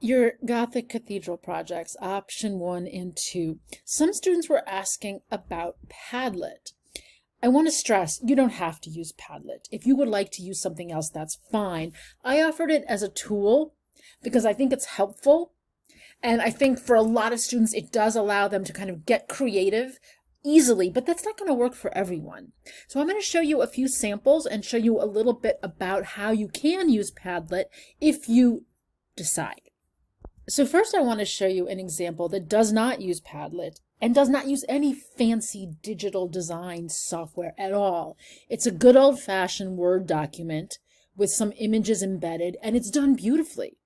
Your Gothic cathedral projects, option 1 and 2. Some students were asking about Padlet. I want to stress, you don't have to use Padlet. If you would like to use something else, that's fine. I offered it as a tool because I think it's helpful. And I think for a lot of students, it does allow them to kind of get creative easily, but that's not going to work for everyone. So I'm going to show you a few samples and show you a little bit about how you can use Padlet if you decide. So first I want to show you an example that does not use Padlet and does not use any fancy digital design software at all. It's a good old-fashioned Word document with some images embedded, and it's done beautifully,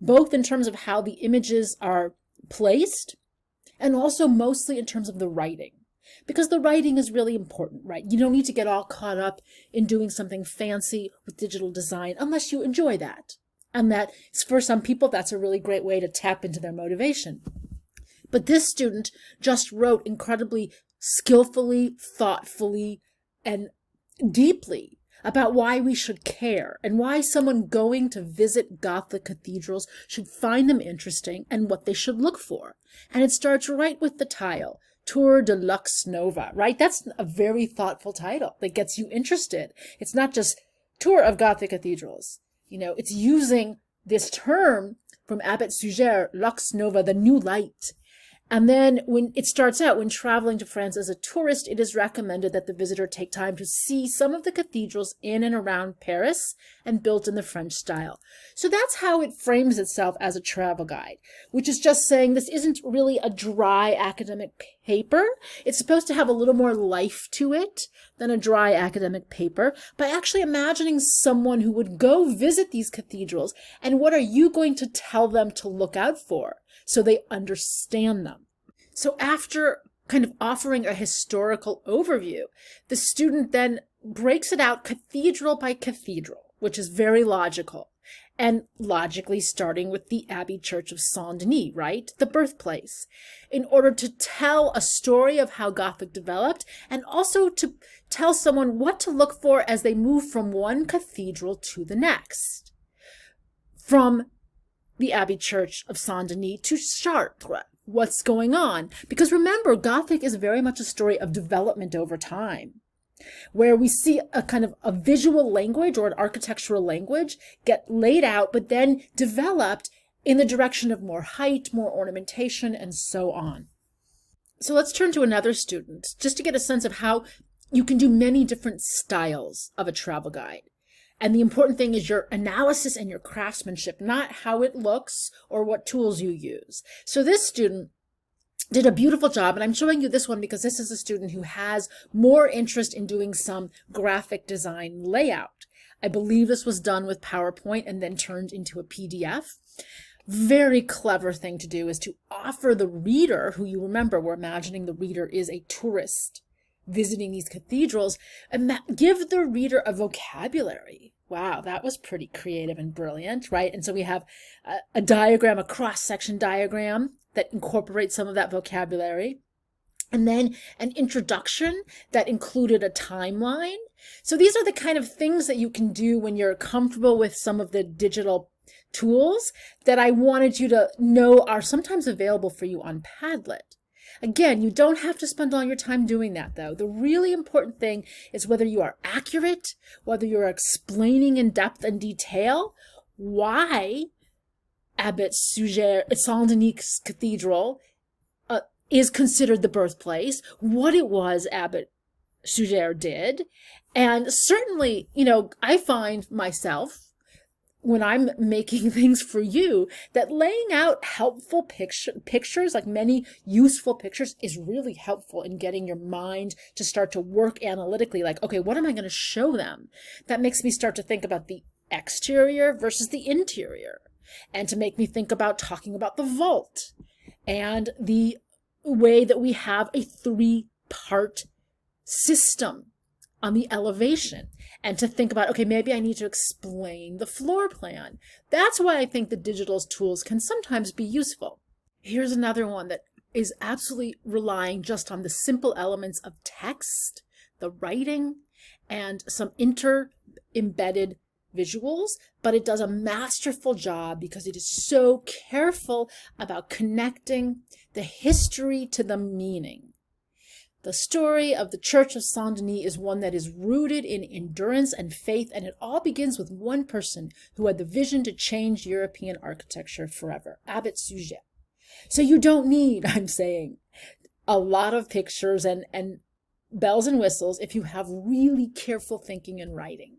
both in terms of how the images are placed and also mostly in terms of the writing. Because the writing is really important, right? You don't need to get all caught up in doing something fancy with digital design unless you enjoy that. And that, for some people, that's a really great way to tap into their motivation. But this student just wrote incredibly skillfully, thoughtfully, and deeply about why we should care and why someone going to visit Gothic cathedrals should find them interesting and what they should look for. And it starts right with the title, Tour de Lux Nova, right? That's a very thoughtful title that gets you interested. It's not just Tour of Gothic cathedrals. It's using this term from Abbot Suger, Lux Nova, the new light. And then when it starts out, when traveling to France as a tourist, it is recommended that the visitor take time to see some of the cathedrals in and around Paris and built in the French style. So that's how it frames itself as a travel guide, which is just saying this isn't really a dry academic paper. It's supposed to have a little more life to it than a dry academic paper by actually imagining someone who would go visit these cathedrals and what are you going to tell them to look out for so they understand them. So after kind of offering a historical overview, the student then breaks it out cathedral by cathedral, which is very logical. And logically starting with the Abbey Church of Saint-Denis, right? The birthplace, in order to tell a story of how Gothic developed and also to tell someone what to look for as they move from one cathedral to the next. From the Abbey Church of Saint-Denis to Chartres, what's going on? Because remember, Gothic is very much a story of development over time, where we see a kind of a visual language or an architectural language get laid out, but then developed in the direction of more height, more ornamentation, and so on. So let's turn to another student, just to get a sense of how you can do many different styles of a travel guide. And the important thing is your analysis and your craftsmanship, not how it looks or what tools you use. So this student did a beautiful job, and I'm showing you this one because this is a student who has more interest in doing some graphic design layout. I believe this was done with PowerPoint and then turned into a PDF. Very clever thing to do is to offer the reader, who you remember, we're imagining the reader is a tourist visiting these cathedrals, and give the reader a vocabulary. Wow, that was pretty creative and brilliant, right? And so we have a diagram, a cross-section diagram that incorporates some of that vocabulary. And then an introduction that included a timeline. So these are the kind of things that you can do when you're comfortable with some of the digital tools that I wanted you to know are sometimes available for you on Padlet. Again, you don't have to spend all your time doing that, though. The really important thing is whether you are accurate, whether you're explaining in depth and detail why Abbot Suger at Saint-Denis Cathedral is considered the birthplace, what it was Abbot Suger did. And certainly, I find myself, when I'm making things for you, that laying out helpful pictures, like many useful pictures, is really helpful in getting your mind to start to work analytically. Like, okay, what am I going to show them? That makes me start to think about the exterior versus the interior, and to make me think about talking about the vault and the way that we have a 3-part system on the elevation, and to think about, okay, maybe I need to explain the floor plan. That's why I think the digital tools can sometimes be useful. Here's another one that is absolutely relying just on the simple elements of text, the writing, and some embedded visuals, but it does a masterful job because it is so careful about connecting the history to the meaning. The story of the Church of Saint-Denis is one that is rooted in endurance and faith, and it all begins with one person who had the vision to change European architecture forever, Abbot Suger. So you don't need, I'm saying, a lot of pictures and bells and whistles if you have really careful thinking and writing.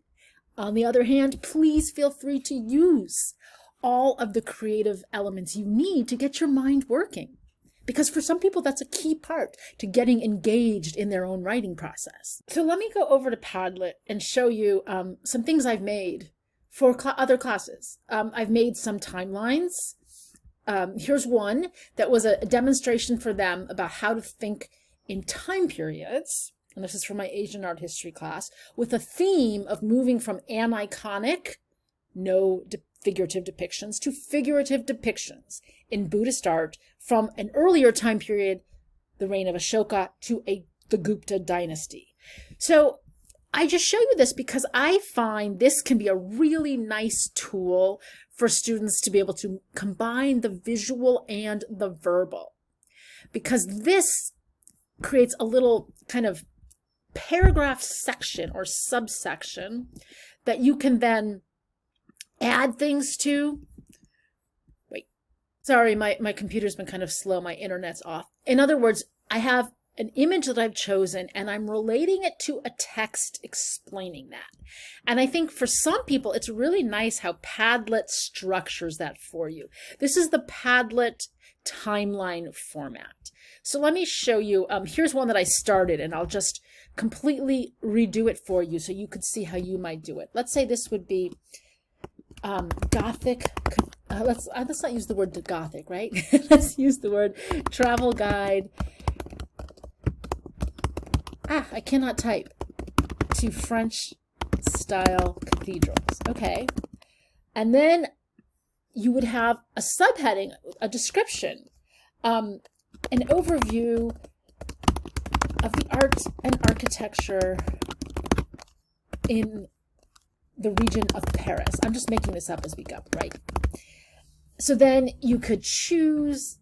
On the other hand, please feel free to use all of the creative elements you need to get your mind working. Because for some people, that's a key part to getting engaged in their own writing process. So let me go over to Padlet and show you some things I've made for other classes. I've made some timelines. Here's one that was a demonstration for them about how to think in time periods. And this is from my Asian art history class, with a theme of moving from aniconic, no figurative depictions, to figurative depictions in Buddhist art from an earlier time period, the reign of Ashoka, to the Gupta dynasty. So I just show you this because I find this can be a really nice tool for students to be able to combine the visual and the verbal, because this creates a little kind of paragraph section or subsection that you can then add things to. Wait, sorry, my computer's been kind of slow. My internet's off. In other words, I have an image that I've chosen and I'm relating it to a text explaining that. And I think for some people, it's really nice how Padlet structures that for you. This is the Padlet timeline format. So let me show you, here's one that I started, and I'll just completely redo it for you so you could see how you might do it. Let's say this would be Gothic. Let's not use the word Gothic, right? Let's use the word travel guide. I cannot type. To French style cathedrals. Okay. And then you would have a subheading, a description, an overview of the art and architecture in the region of Paris. I'm just making this up as we go, right? So then you could choose,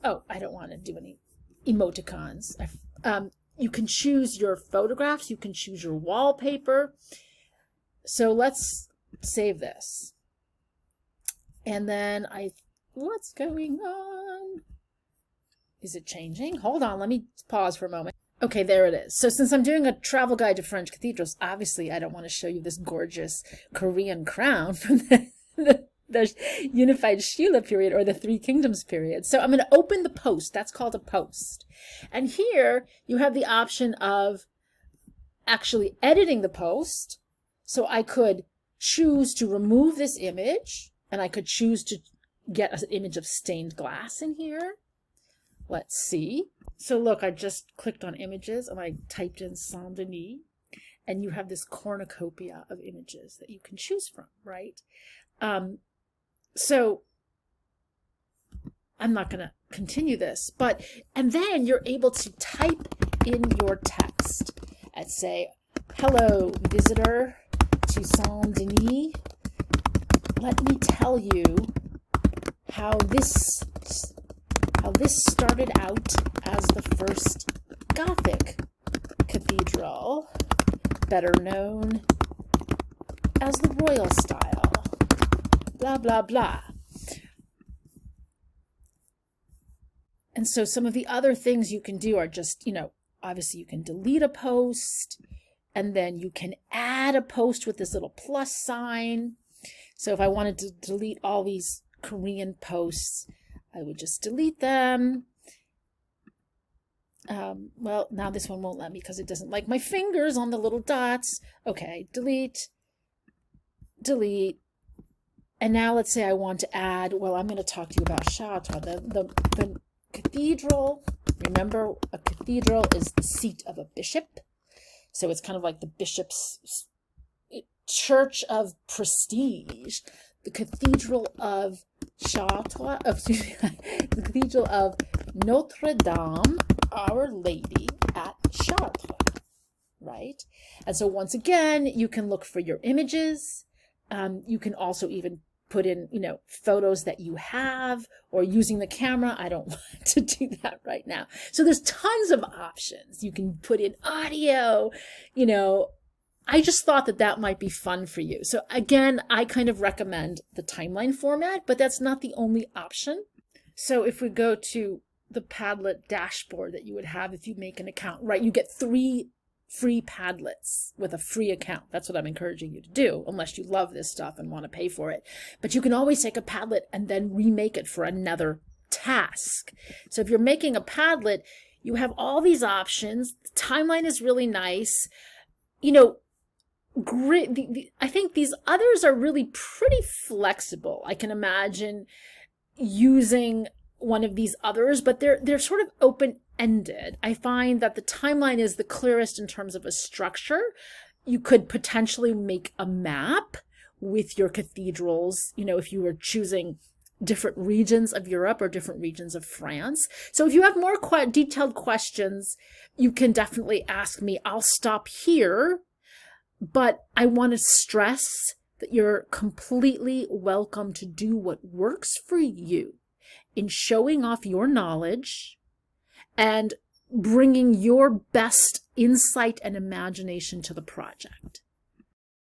oh, I don't want to do any emoticons. You can choose your photographs. You can choose your wallpaper. So let's save this. And then what's going on? Is it changing? Hold on, let me pause for a moment. Okay, there it is. So since I'm doing a travel guide to French cathedrals, obviously I don't want to show you this gorgeous Korean crown from the Unified Shilla period or the Three Kingdoms period. So I'm going to open the post. That's called a post. And here you have the option of actually editing the post. So I could choose to remove this image, and I could choose to get an image of stained glass in here. Let's see. So look, I just clicked on images and I typed in Saint-Denis, and you have this cornucopia of images that you can choose from, right? So I'm not going to continue this, and then you're able to type in your text and say, hello, visitor to Saint-Denis. Let me tell you how this started out as the first Gothic cathedral, better known as the royal style. Blah, blah, blah. And so some of the other things you can do are just, obviously you can delete a post, and then you can add a post with this little plus sign. So if I wanted to delete all these Korean posts, I would just delete them. Well, now this one won't let me because it doesn't like my fingers on the little dots. Okay, delete. And now let's say I want to add, well, I'm going to talk to you about Chartres, the cathedral. Remember, a cathedral is the seat of a bishop. So it's kind of like the bishop's church of prestige. The Cathedral of Chartres, the Cathedral of Notre Dame, Our Lady at Chartres, right? And so once again, you can look for your images. You can also even put in, photos that you have, or using the camera. I don't want to do that right now. So there's tons of options. You can put in audio, I just thought that that might be fun for you. So again, I kind of recommend the timeline format, but that's not the only option. So if we go to the Padlet dashboard that you would have if you make an account, right? You get 3 free Padlets with a free account. That's what I'm encouraging you to do, unless you love this stuff and want to pay for it. But you can always take a Padlet and then remake it for another task. So if you're making a Padlet, you have all these options. The timeline is really nice. I think these others are really pretty flexible. I can imagine using one of these others, but they're sort of open-ended. I find that the timeline is the clearest in terms of a structure. You could potentially make a map with your cathedrals, if you were choosing different regions of Europe or different regions of France. So if you have more detailed questions, you can definitely ask me. I'll stop here. But I want to stress that you're completely welcome to do what works for you in showing off your knowledge and bringing your best insight and imagination to the project.